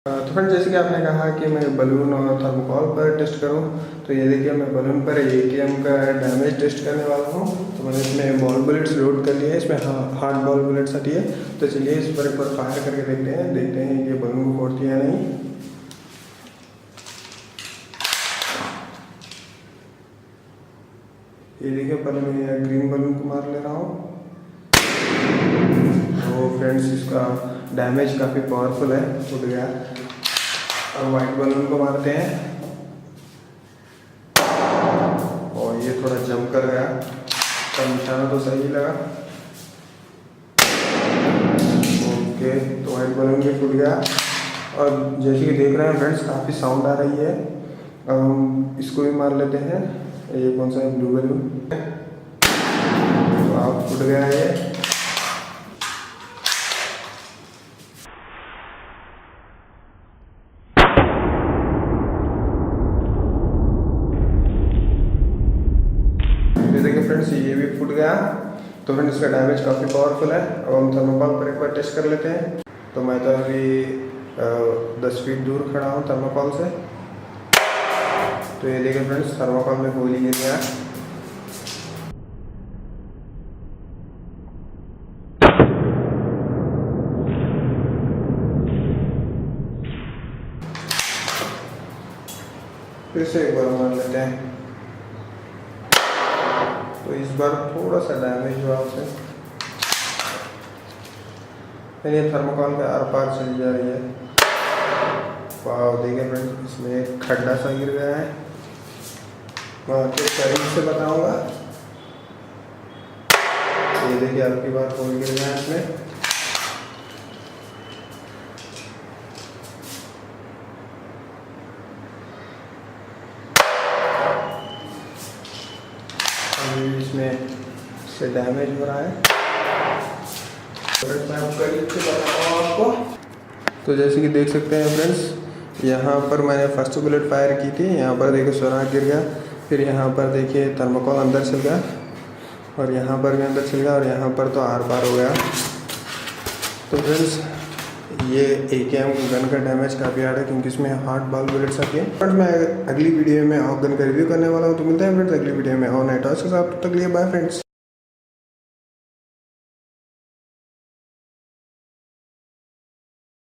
तो फ्रेंड जैसे कि आपने कहा कि मैं बलून और थर्मोकॉल पर टेस्ट करूं, तो ये देखिए मैं बलून पर AKM का डैमेज टेस्ट करने वाला हूं। तो मैंने इसमें बॉल बुलेट्स लोड कर लिए हैं, इसमें हार्ड बॉल बुलेट्स आती है। तो चलिए इस पर एक बार फायर करके देखते हैं कि बलून को फोड़ती है या नहीं। ये देखिए पहले मैं ग्रीन बलून को मार ले रहा हूँ। तो फ्रेंड्स इसका डैमेज काफ़ी पावरफुल है, टूट गया। अब वाइट बलून को मारते हैं और ये थोड़ा जंप कर गया, पर निशाना तो सही लगा। ओके, तो वाइट बलून भी टूट गया। और जैसे कि देख रहे हैं फ्रेंड्स, काफ़ी साउंड आ रही है। अब हम इसको भी मार लेते हैं। ये कौन सा है? Blue balloon. तो आप टूट गया है ये। देखिए फ्रेंड्स, ये भी फूट गया। तो फ्रेंड्स इसका डैमेज काफ़ी पावरफुल है। अब हम थर्मोकॉल पर एक बार टेस्ट कर लेते हैं। तो मैं तो अभी 10 फीट दूर खड़ा हूँ थर्मोकॉल से। तो ये देखिए फ्रेंड्स, थर्मोकॉल में होल ही गिर गया। फिर से एक बार मार लेते हैं। तो इस बार थोड़ा सा डैमेज हुआ उसे, ये थर्मोकॉल के आर पार चली जा रही है। वाह, देखिए फ्रेंड्स, इसमें एक खड्डा सा गिर गया है। मैं आपको करीब से बताऊंगा। ये देखिए आपकी बार होल गिर गया है इसमें। इसमें से डैमेज हो रहा है। मैं करीब से बताता हूँ आपको। तो जैसे कि देख सकते हैं फ्रेंड्स, यहाँ पर मैंने फर्स्ट बुलेट फायर की थी। यहाँ पर देखिए सुराख गिर गया। फिर यहाँ पर देखिए थर्मोकॉल अंदर चल गया, और यहाँ पर भी अंदर चल गया, और यहाँ पर तो आर पार हो गया। तो फ्रेंड्स ये AKM गन का डैमेज काफ़ी आ रहा है, क्योंकि इसमें हार्ड बॉल बुलेट्स आती है। बट मैं अगली वीडियो में और गन का रिव्यू करने वाला हूँ। तो मिलते हैं फ्रेंड्स अगली वीडियो में और नए टॉस के साथ। तब तक के लिए बाय फ्रेंड्स।